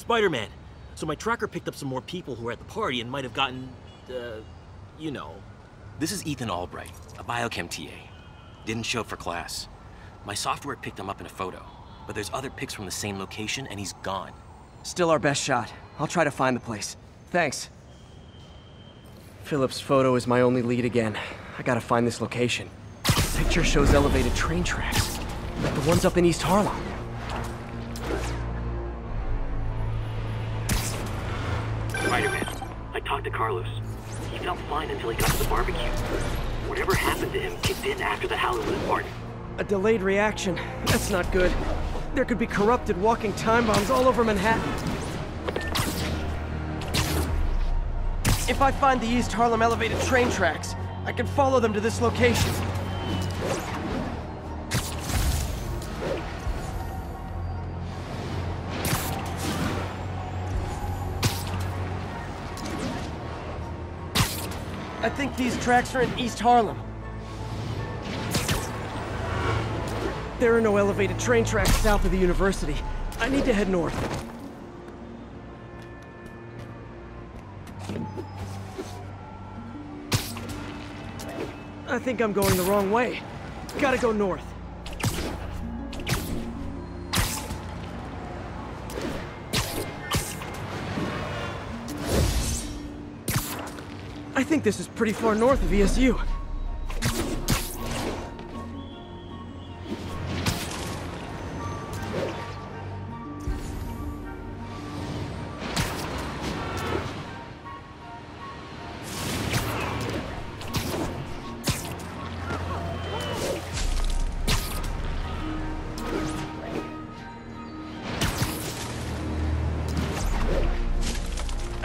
Spider-Man. So my tracker picked up some more people who were at the party and might have gotten, you know. This is Ethan Albright, a biochem TA. Didn't show up for class. My software picked him up in a photo, but there's other pics from the same location and he's gone. Still our best shot. I'll try to find the place. Thanks. Philip's photo is my only lead again. I gotta find this location. The picture shows elevated train tracks, like the ones up in East Harlem. Spider-Man, I talked to Carlos. He felt fine until he got to the barbecue. Whatever happened to him kicked in after the Halloween party. A delayed reaction. That's not good. There could be corrupted walking time bombs all over Manhattan. If I find the East Harlem elevated train tracks, I can follow them to this location. I think these tracks are in East Harlem. There are no elevated train tracks south of the university. I need to head north. I think I'm going the wrong way. Gotta go north. I think this is pretty far north of ESU.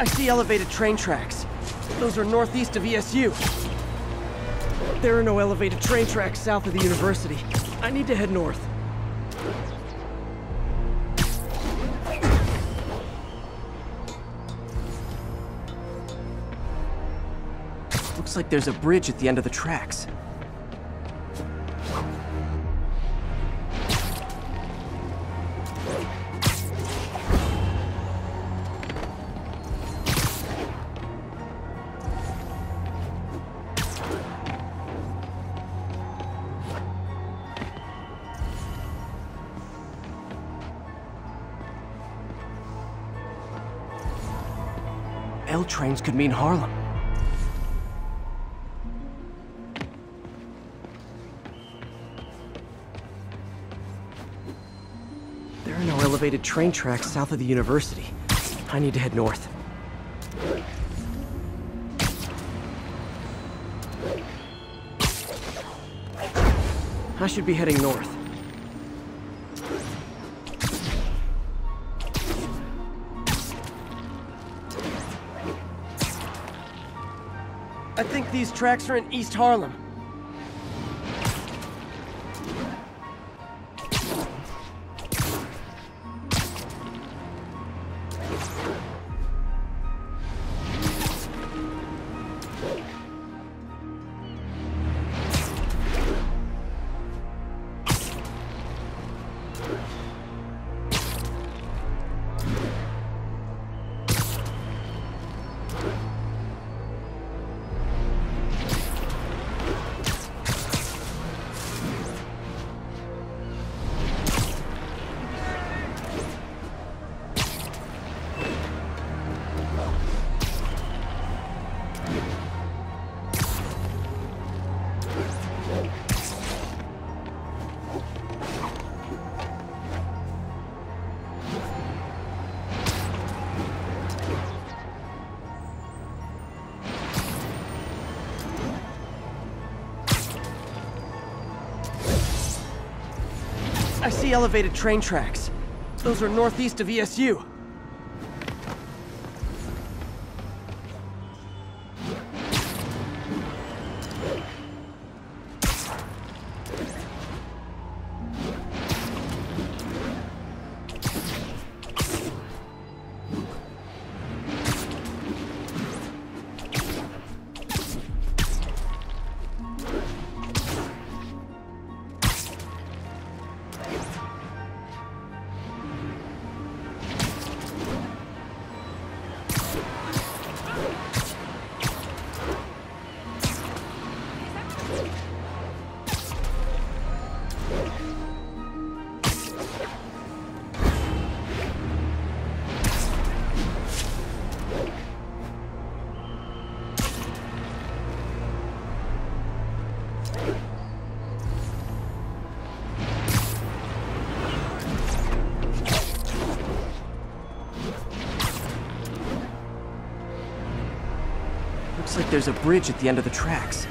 I see elevated train tracks. Those are northeast of ESU. There are no elevated train tracks south of the university. I need to head north. Looks like there's a bridge at the end of the tracks. L trains could mean Harlem. There are no elevated train tracks south of the university. I need to head north. I should be heading north. I think these tracks are in East Harlem. I see elevated train tracks. Those are northeast of ESU. like there's a bridge at the end of the tracks.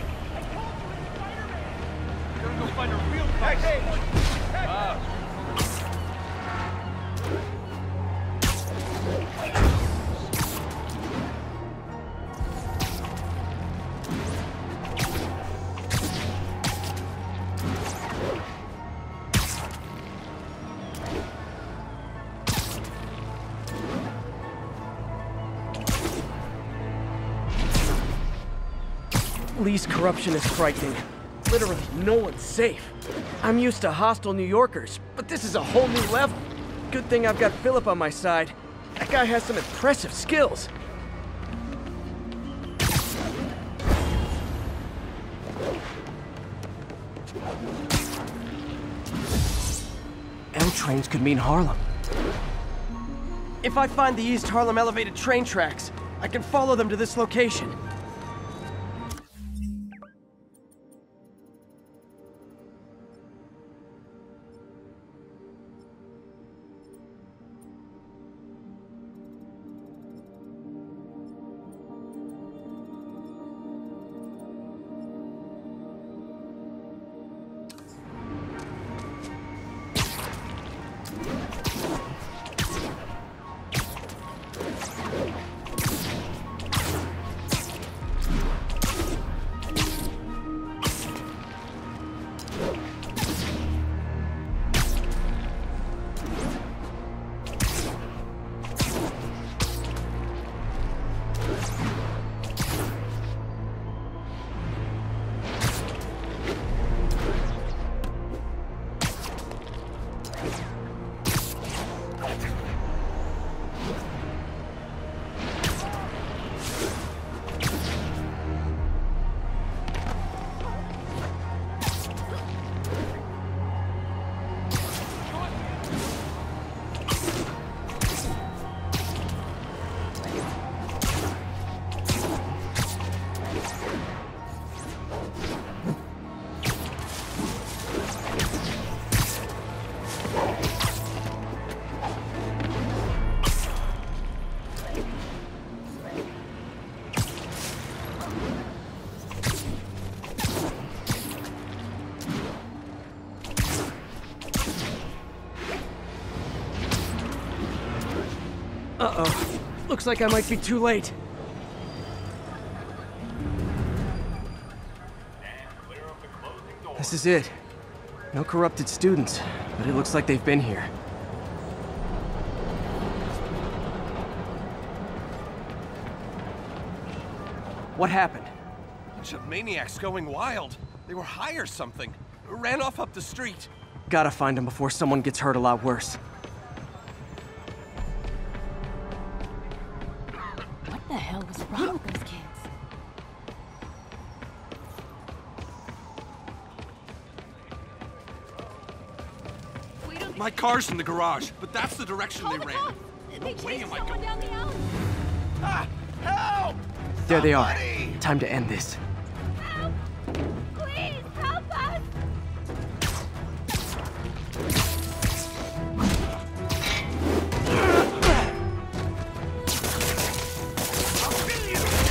Lee's corruption is frightening. Literally, no one's safe. I'm used to hostile New Yorkers, but this is a whole new level. Good thing I've got Philip on my side. That guy has some impressive skills. L trains could mean Harlem. If I find the East Harlem elevated train tracks, I can follow them to this location. Uh-oh. Looks like I might be too late. This is it. No corrupted students, but it looks like they've been here. What happened? Bunch of maniacs going wild. They were high or something. Ran off up the street. Gotta find them before someone gets hurt a lot worse. What the hell was wrong with those kids? My car's in the garage, but that's the direction Call they the ran. cops. No They way chased am I someone going. down the alley. Ah! Help! There they are. Somebody! Time to end this. Help! Please help us!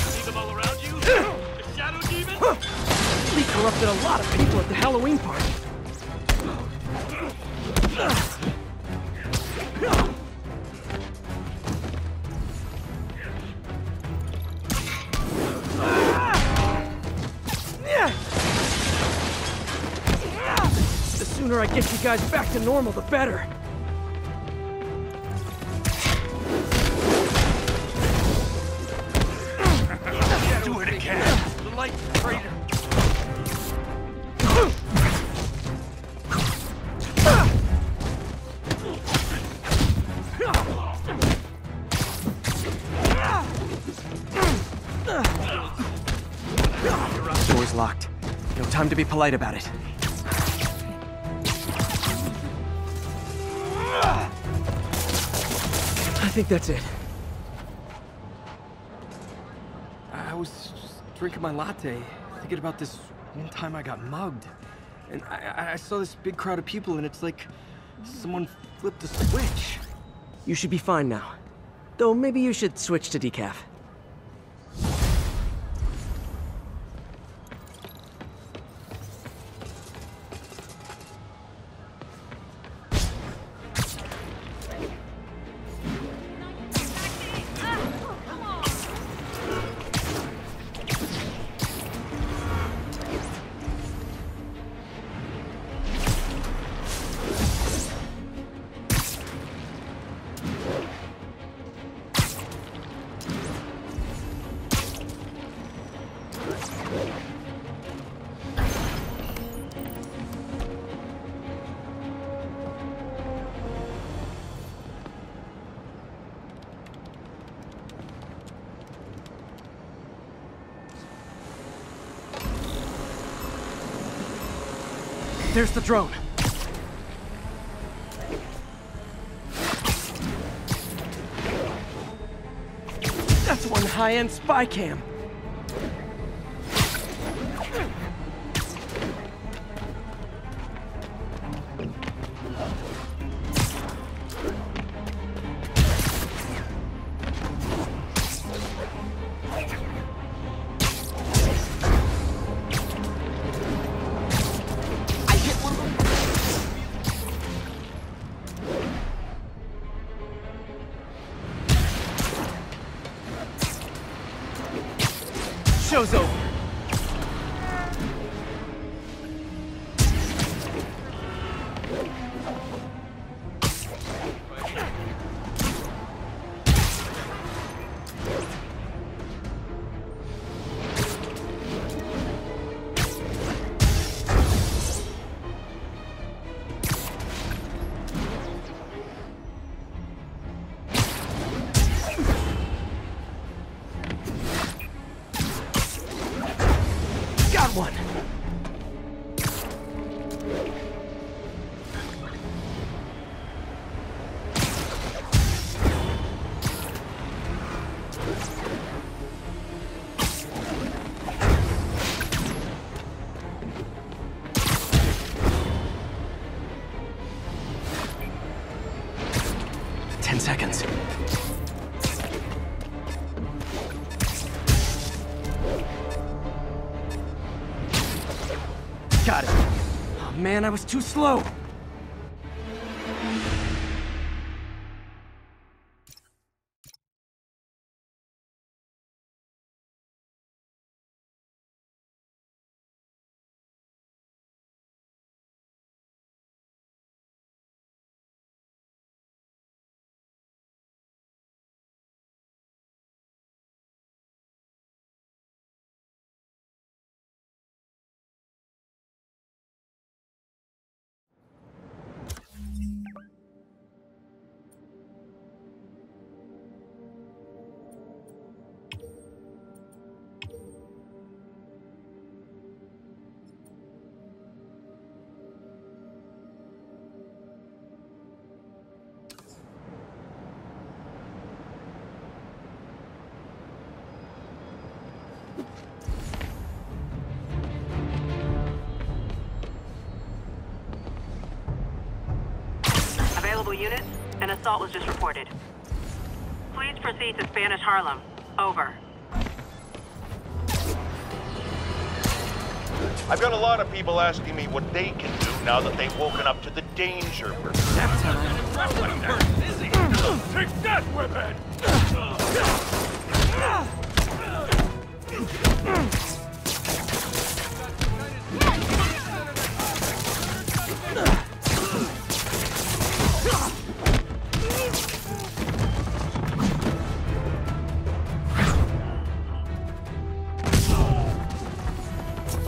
See them all around you? The Shadow Demon? Lee corrupted a lot of people at the Halloween party. The sooner I get you guys back to normal, the better. Do it again! The light traitor. The door's locked. No time to be polite about it. I think that's it. I was just drinking my latte, thinking about this one time I got mugged. And I saw this big crowd of people, and it's like someone flipped a switch. You should be fine now. Though maybe you should switch to decaf. There's the drone. That's one high-end spy cam. Show's over. One. Ten seconds. Got it. Oh man, I was too slow. Units, an assault was just reported. Please proceed to Spanish Harlem. Over. I've got a lot of people asking me what they can do now that they've woken up to the danger. Nap time. Take that, weapon!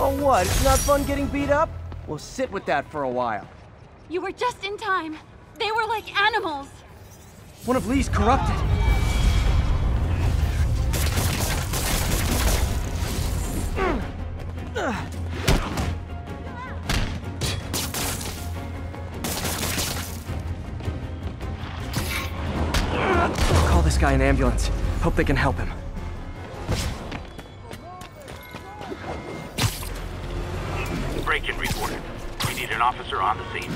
Oh what, it's not fun getting beat up? We'll sit with that for a while. You were just in time. They were like animals. One of Lee's corrupted. Call this guy an ambulance. Hope they can help him. Break-in reported. We need an officer on the scene.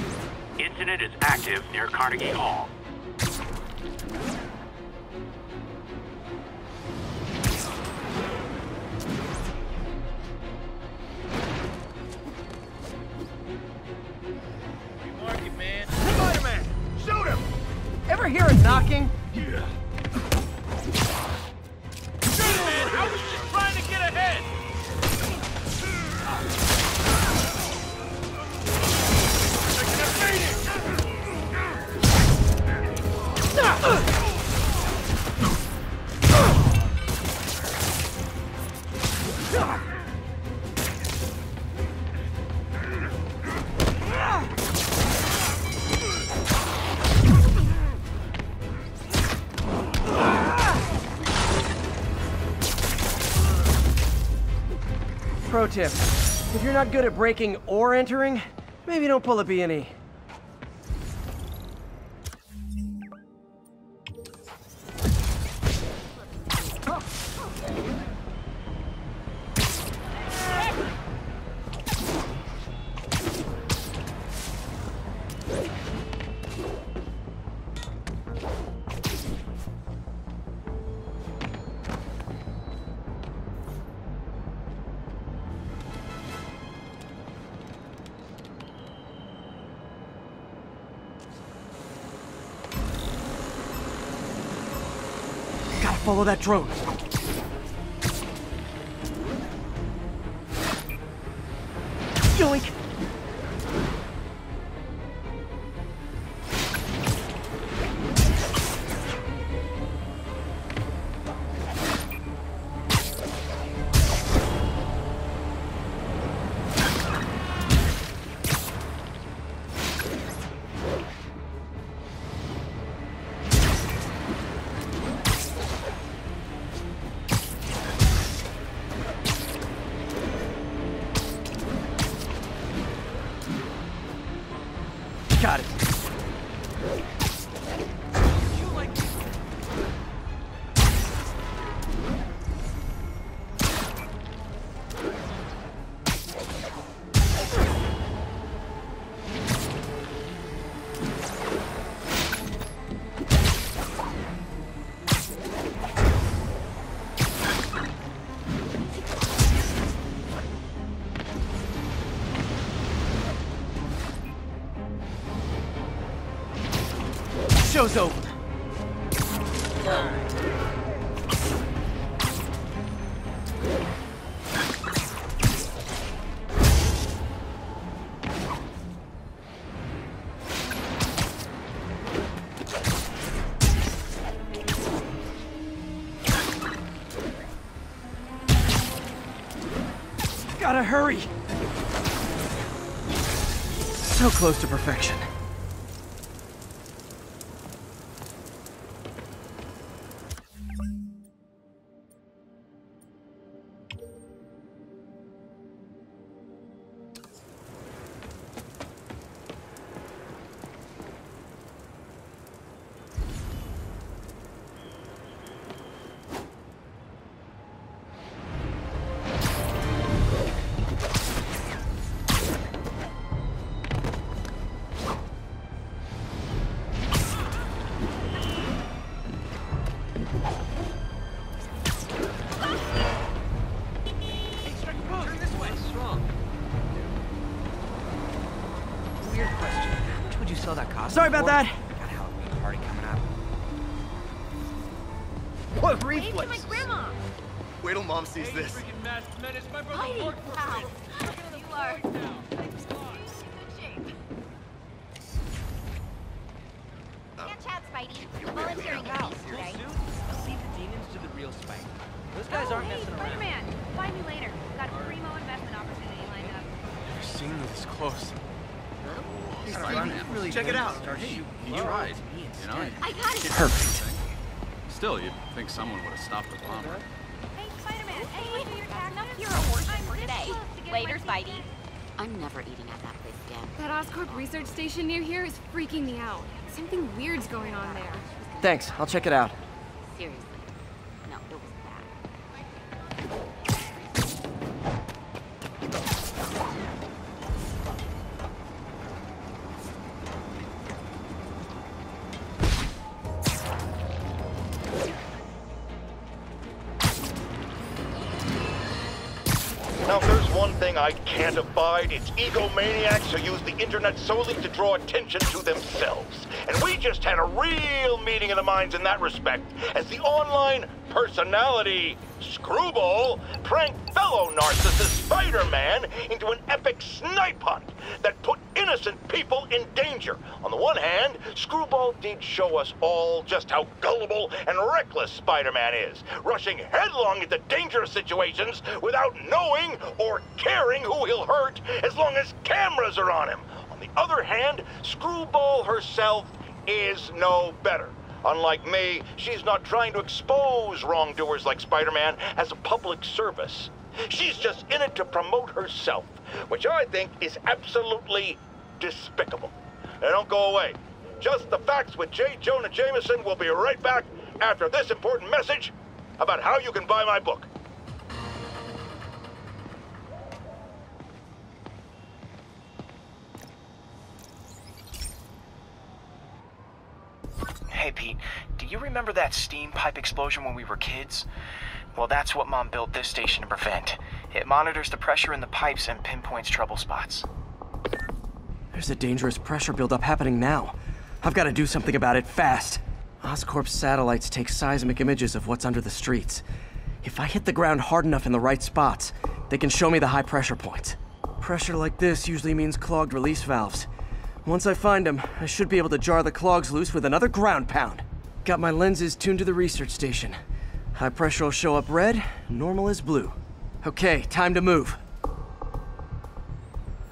Incident is active near Carnegie Hall. Market man. Spider-Man! Shoot him! Ever hear a knocking? Yeah. Spider-Man, I was just trying to get ahead! Pro tip, if you're not good at breaking or entering, Maybe don't pull a B&E. Gotta follow that drone. Yoink! Got it. Show's over. Gotta hurry. So close to perfection. Sorry about that. Got a Halloween party coming up. What reflex? Wave to my grandma. Wait till Mom sees this. Heidi, wow. You are in good shape. Can't chat, Spidey. I'm volunteering at least today. Leave the demons to the real Spidey. Those guys aren't messing around. Spider-Man, find me later. Got a primo investment opportunity lined up. Never seen you this close. Really Check it out. Hey, you tried. You know, I got it. Perfect. Still, you'd think someone would have stopped the bomber. Hey, Spider-Man, hey, do your taxes. Enough hero worship for today. Later, Spidey. I'm never eating at that place again. That Oscorp research station near here is freaking me out. Something weird's going on there. Thanks, I'll check it out. Seriously. No, it was bad. Now, if there's one thing I can't abide, it's egomaniacs who use the internet solely to draw attention to themselves. And we just had a real meeting of the minds in that respect, as the online personality Screwball pranked fellow narcissist Spider-Man into an epic snipe hunt that put innocent people in danger. On the one hand, Screwball did show us all just how gullible and reckless Spider-Man is, rushing headlong into dangerous situations without knowing or caring who he'll hurt as long as cameras are on him. On the other hand, Screwball herself is no better. Unlike me, she's not trying to expose wrongdoers like Spider-Man as a public service. She's just in it to promote herself, which I think is absolutely despicable. Now don't go away. Just the Facts with J. Jonah Jameson will be right back after this important message about how you can buy my book. Hey Pete, do you remember that steam pipe explosion when we were kids? Well, that's what Mom built this station to prevent. It monitors the pressure in the pipes and pinpoints trouble spots. There's a dangerous pressure buildup happening now. I've got to do something about it fast. Oscorp's satellites take seismic images of what's under the streets. If I hit the ground hard enough in the right spots, they can show me the high pressure points. Pressure like this usually means clogged release valves. Once I find them, I should be able to jar the clogs loose with another ground pound. Got my lenses tuned to the research station. High pressure will show up red, normal is blue. Okay, time to move.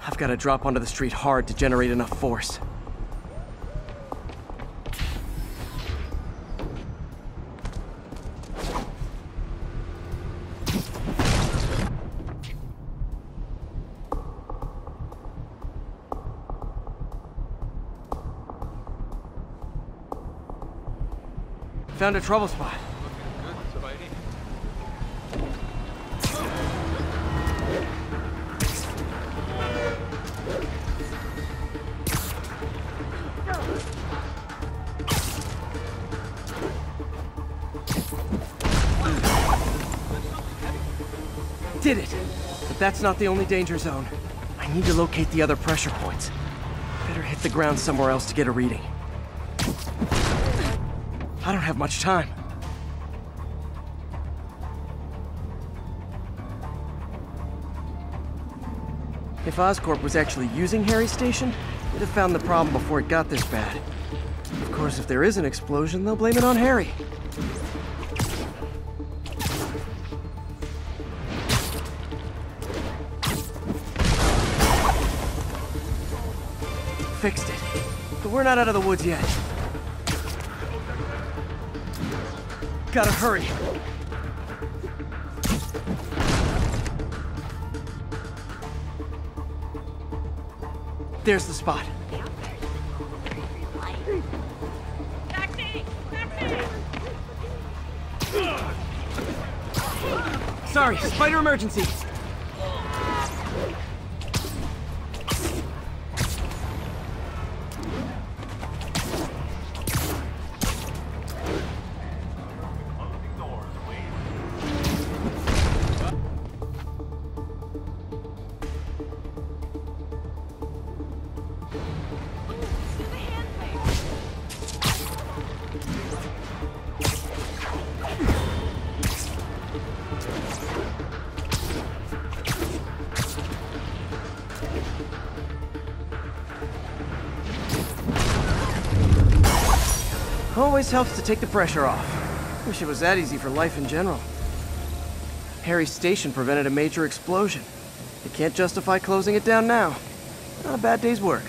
I've got to drop onto the street hard to generate enough force. Found a trouble spot. Did it! But that's not the only danger zone. I need to locate the other pressure points. Better hit the ground somewhere else to get a reading. I don't have much time. If Oscorp was actually using Harry's station, they'd have found the problem before it got this bad. Of course, if there is an explosion, they'll blame it on Harry. Fixed it. But we're not out of the woods yet. Gotta hurry. There's the spot. Taxi! Taxi! Sorry, spider emergency. Always helps to take the pressure off. Wish it was that easy for life in general. Harry's station prevented a major explosion. They can't justify closing it down now. Not a bad day's work.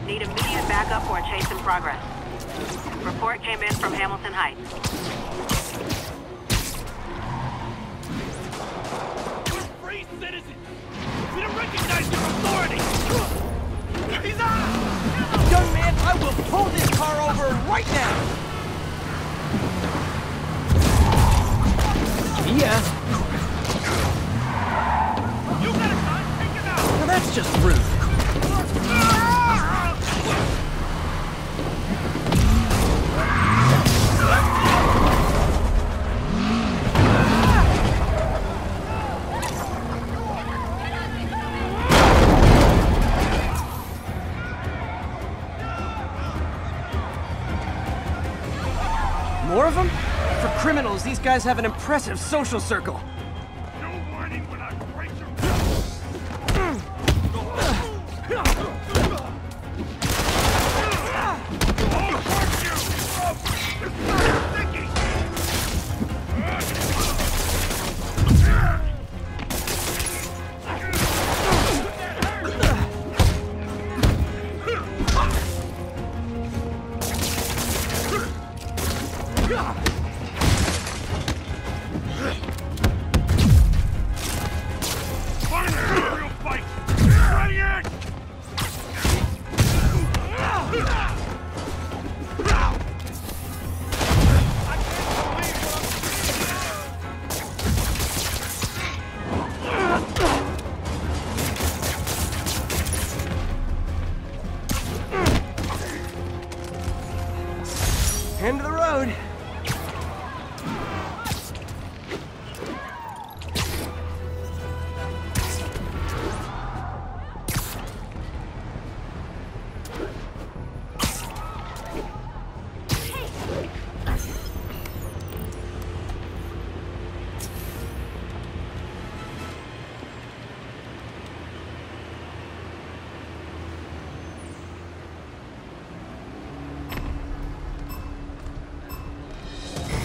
Need immediate backup for a chase in progress. Report came in from Hamilton Heights. We're free citizens! We don't recognize your authority! He's on! Young man, I will pull this car over right now! Yeah. You got a gun? Take him out! Well, that's just rude. these guys have an impressive social circle. No whining when I break your... End of the road.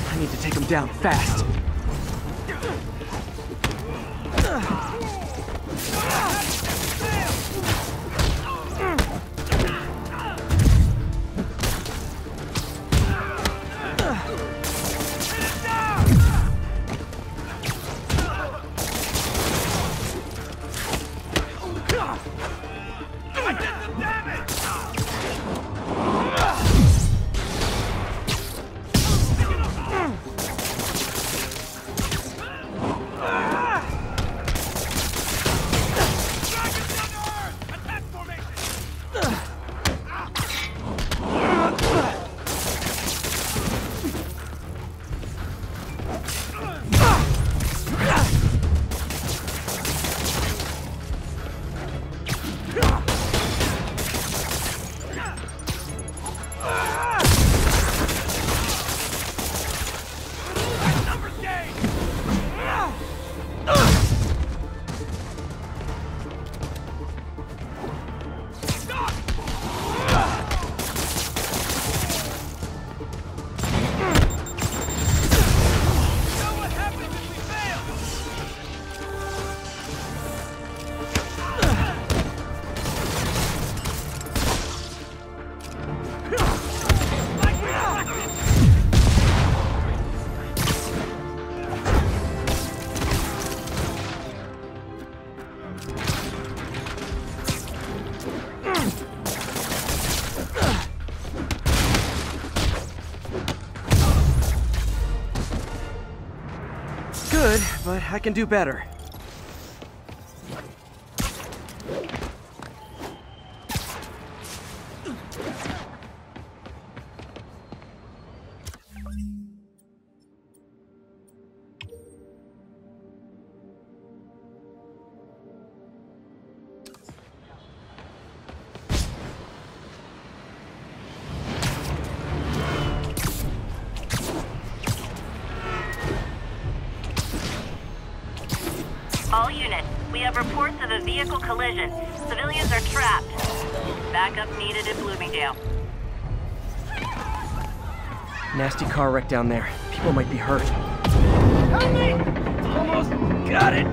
I need to take him down fast. Good, but I can do better. All units, we have reports of a vehicle collision. Civilians are trapped. Backup needed in Bloomingdale. Nasty car wreck down there. People might be hurt. Help me! Almost got it!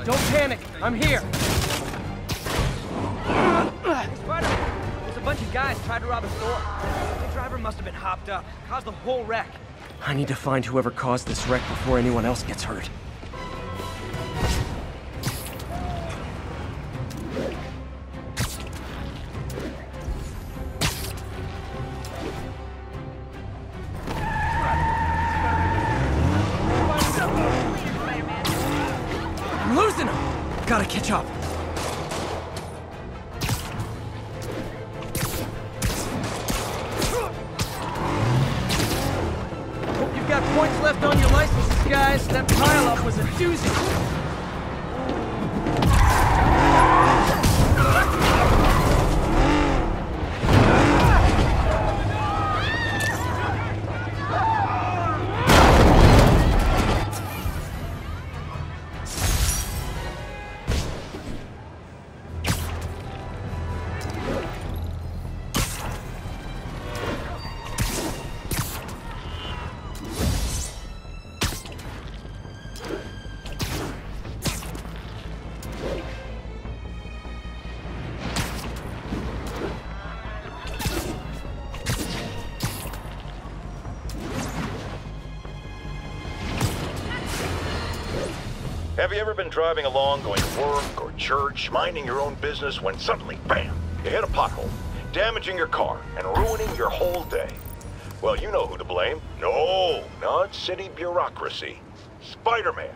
Don't panic! I'm here! There's a bunch of guys tried to rob a store. The driver must have been hopped up. Caused the whole wreck. I need to find whoever caused this wreck before anyone else gets hurt. I'm losing him! Gotta catch up. Points left on your licenses, guys. That pileup was a doozy. Have you ever been driving along, going to work or church, minding your own business, when suddenly, bam, you hit a pothole, damaging your car and ruining your whole day? Well, you know who to blame. No, not city bureaucracy. Spider-Man.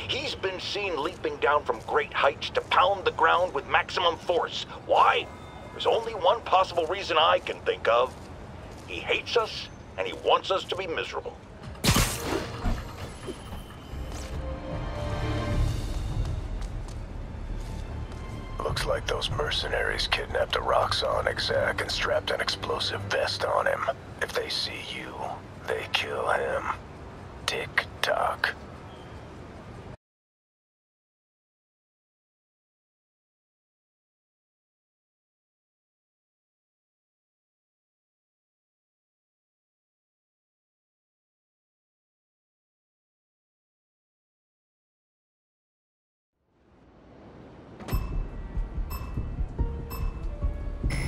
He's been seen leaping down from great heights to pound the ground with maximum force. Why? There's only one possible reason I can think of. He hates us, and he wants us to be miserable. Looks like those mercenaries kidnapped a Roxxon exec and strapped an explosive vest on him. If they see you, they kill him. Tick-tock.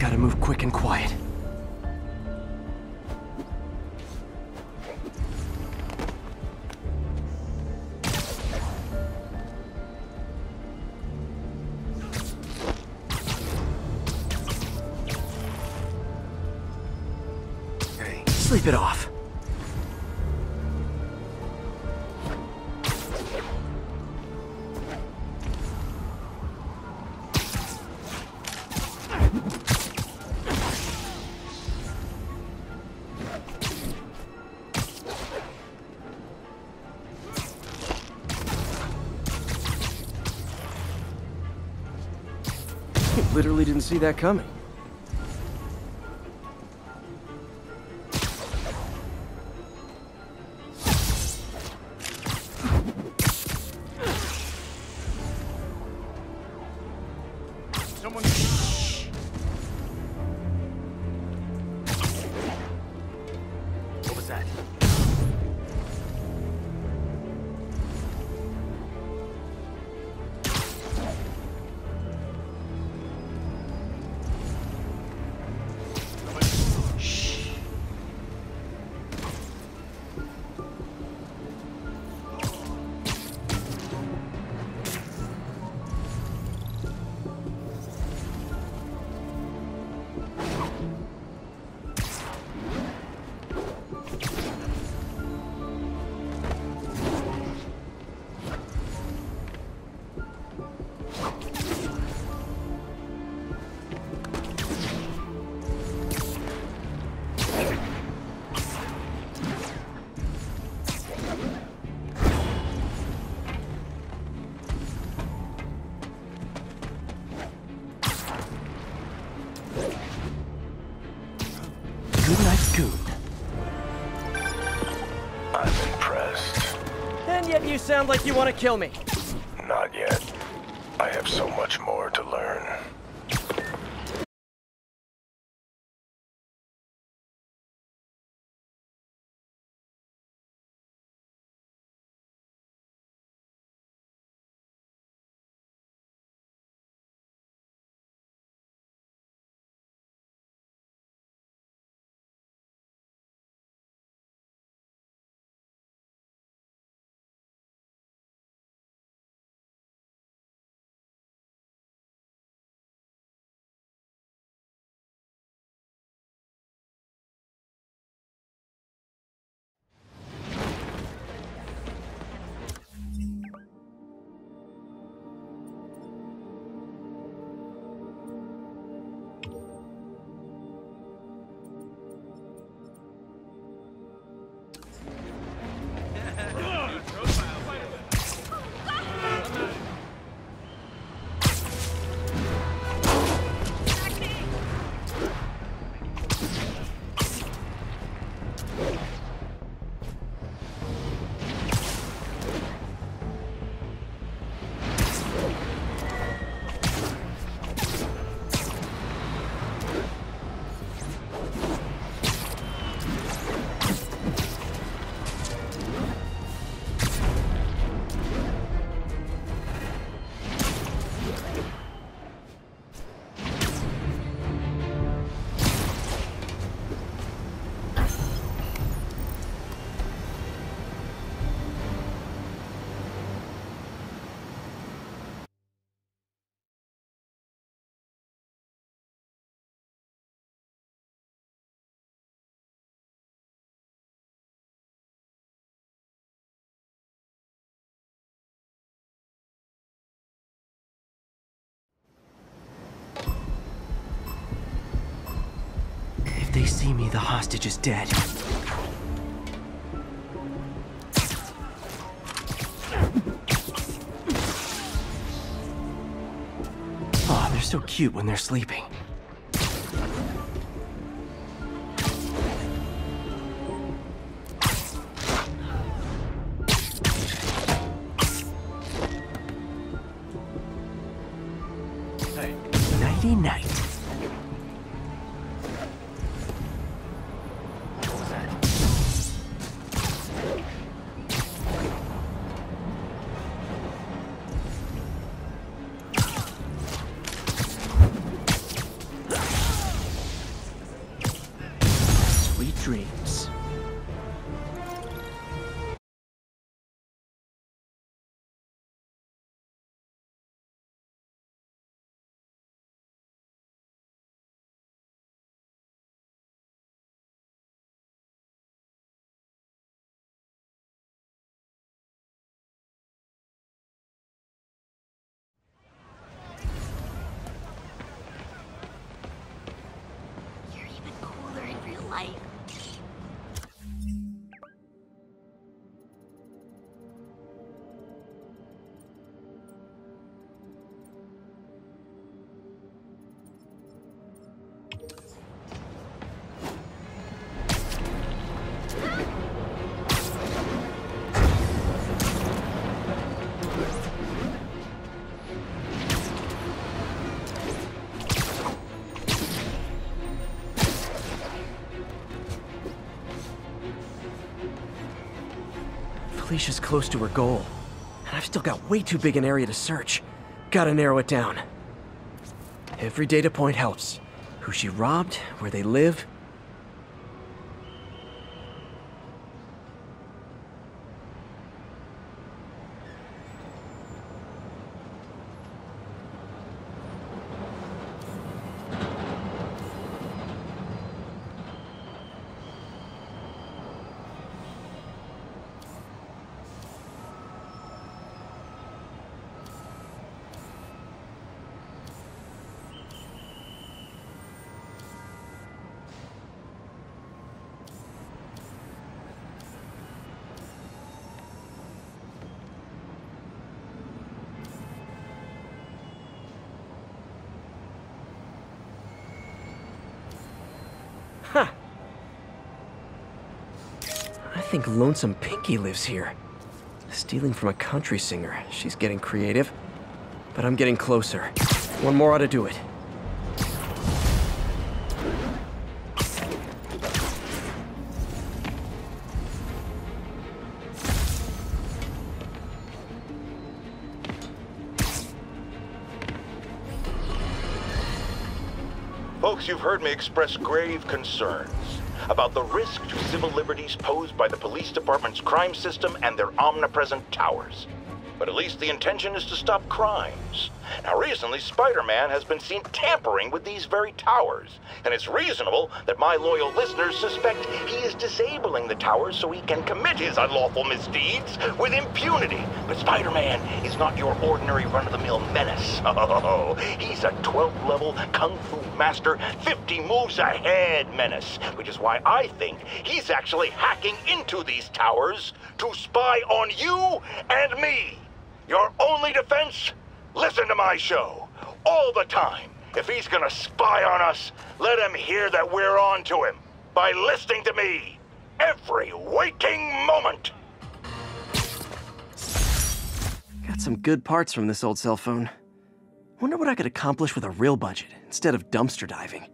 Gotta move quick and quiet. Hey. Sleep it off. Literally didn't see that coming. Someone... What was that? Good night, Goon. I'm impressed. And yet you sound like you want to kill me. Not yet. I have so much more to learn. If they see me, the hostage is dead. Oh, they're so cute when they're sleeping. Nighty-night. Sweet dreams. You're even cooler in real life. Felicia's close to her goal, and I've still got way too big an area to search. Gotta narrow it down. Every data point helps. Who she robbed, where they live. Huh. I think Lonesome Pinky lives here. Stealing from a country singer. She's getting creative. But I'm getting closer. One more ought to do it. Folks, you've heard me express grave concerns about the risk to civil liberties posed by the police department's crime system and their omnipresent towers. But at least the intention is to stop crimes. Now, recently, Spider-Man has been seen tampering with these very towers, and it's reasonable that my loyal listeners suspect he is disabling the towers so he can commit his unlawful misdeeds with impunity. But Spider-Man is not your ordinary run-of-the-mill menace. Oh, he's a 12th-level Kung Fu master, 50 moves ahead menace, which is why I think he's actually hacking into these towers to spy on you and me. Your only defense? Listen to my show. All the time. If he's gonna spy on us, let him hear that we're on to him. By listening to me. Every waking moment. Got some good parts from this old cell phone. Wonder what I could accomplish with a real budget, instead of dumpster diving.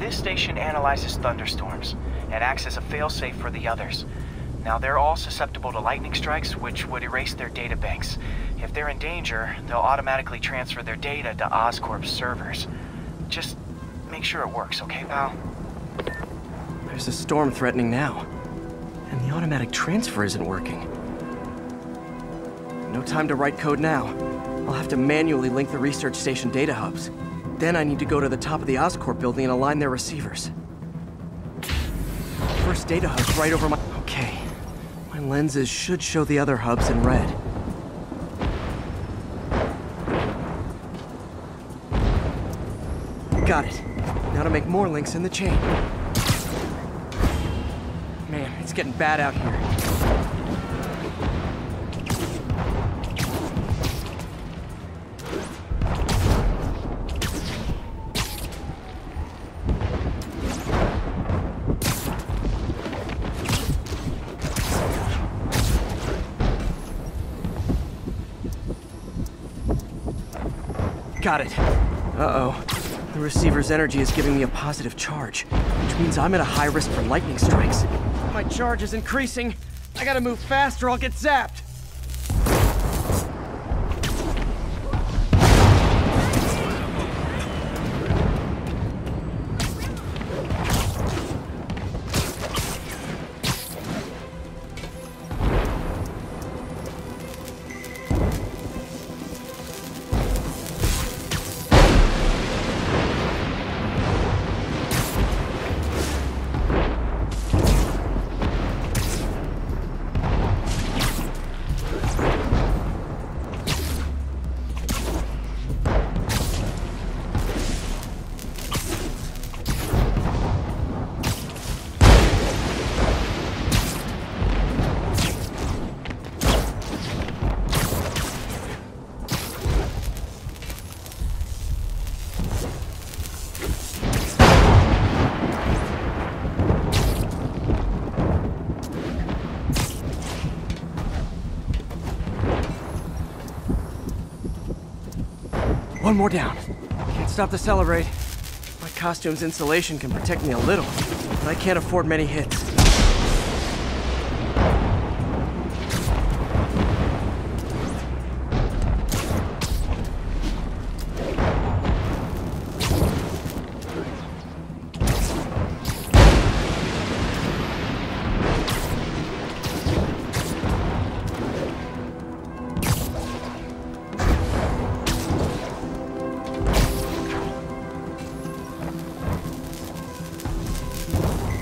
This station analyzes thunderstorms and acts as a failsafe for the others. Now, they're all susceptible to lightning strikes, which would erase their databanks. If they're in danger, they'll automatically transfer their data to Oscorp's servers. Just make sure it works, okay, pal? There's a storm threatening now, and the automatic transfer isn't working. No time to write code now. I'll have to manually link the research station data hubs. Then I need to go to the top of the Oscorp building and align their receivers. First data hub's right over my... Okay. My lenses should show the other hubs in red. Got it. Now to make more links in the chain. Man, it's getting bad out here. Got it. Uh-oh. The receiver's energy is giving me a positive charge, which means I'm at a high risk for lightning strikes. My charge is increasing. I gotta move fast or I'll get zapped. One more down. Can't stop to celebrate. My costume's insulation can protect me a little, but I can't afford many hits.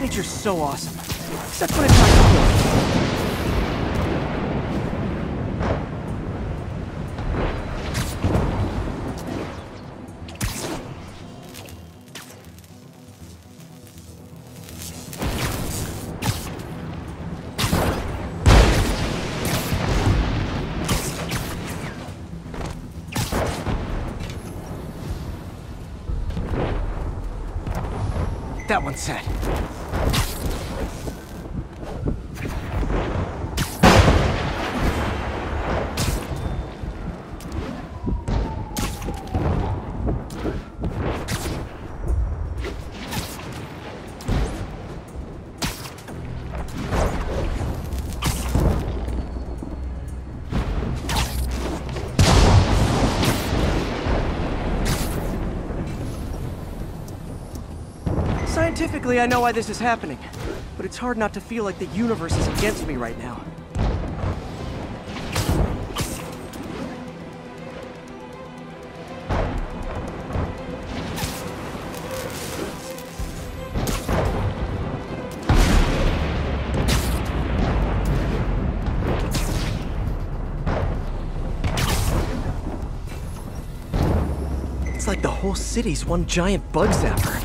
Nature's so awesome, except when it's not cool. That one's set. Scientifically, I know why this is happening, but it's hard not to feel like the universe is against me right now. It's like the whole city's one giant bug zapper.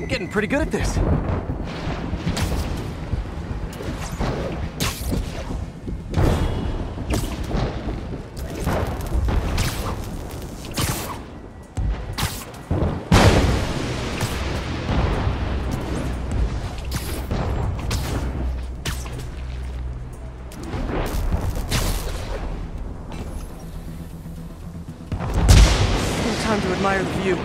Getting pretty good at this. Time to admire the view.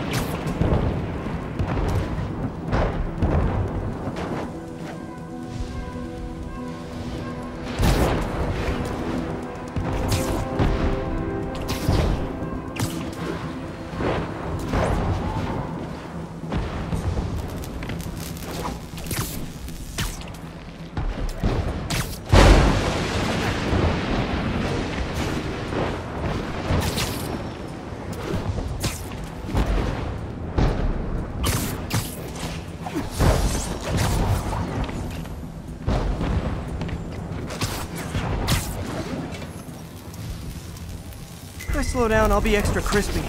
If I slow down, I'll be extra crispy.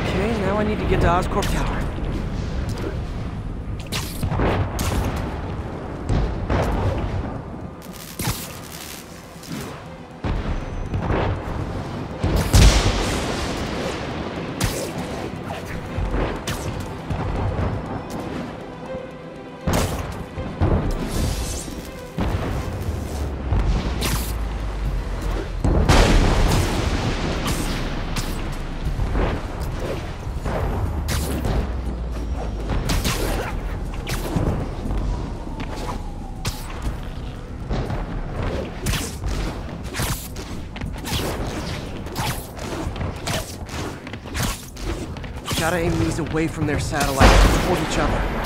Okay, now I need to get to Oscorp Tower. Gotta aim these away from their satellites toward each other.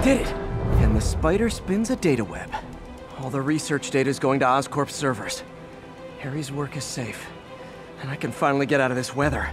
Did it! And the spider spins a data web. All the research data is going to Oscorp's servers. Harry's work is safe. And I can finally get out of this weather.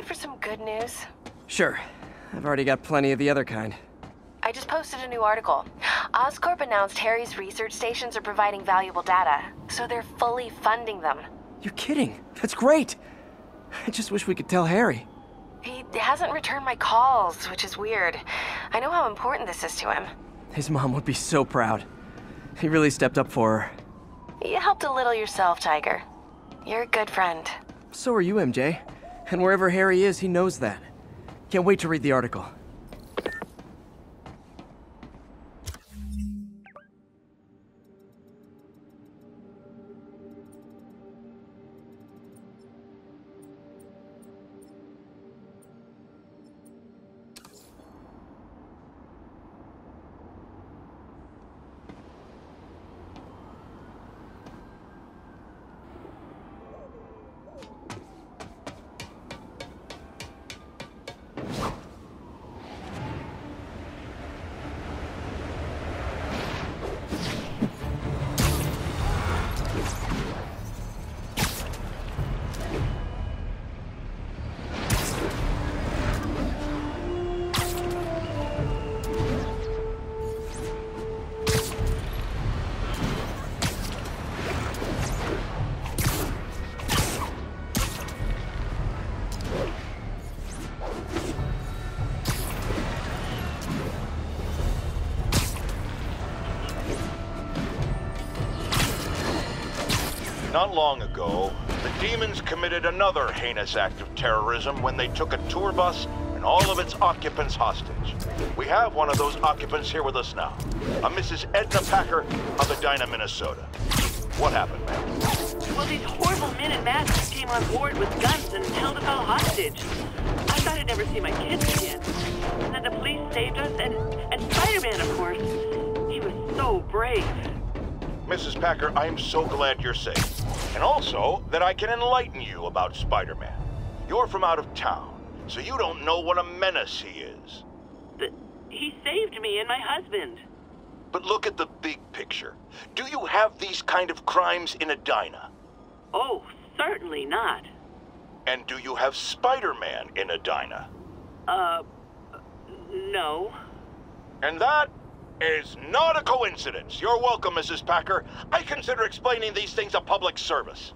For some good news? Sure. I've already got plenty of the other kind. I just posted a new article. Oscorp announced Harry's research stations are providing valuable data, so they're fully funding them. You're kidding. That's great. I just wish we could tell Harry. He hasn't returned my calls, which is weird. I know how important this is to him. His mom would be so proud. He really stepped up for her. You helped a little yourself, Tiger. You're a good friend. So are you, MJ. And wherever Harry is, he knows that. Can't wait to read the article. Not long ago, the demons committed another heinous act of terrorism when they took a tour bus and all of its occupants hostage. We have one of those occupants here with us now, a Mrs. Edna Packer of Edina, Minnesota. What happened, ma'am? Well, these horrible men in masks came came on board with guns and held us all hostage. I thought I'd never see my kids again. And then the police saved us, and Spider-Man, of course. He was so brave. Mrs. Packer, I am so glad you're safe. And also that I can enlighten you about Spider-Man. You're from out of town, so you don't know what a menace he is. But he saved me and my husband. But look at the big picture. Do you have these kind of crimes in Edina? Oh, certainly not. And do you have Spider-Man in Edina? No. And that is not a coincidence. You're welcome, Mrs. Packer. I consider explaining these things a public service.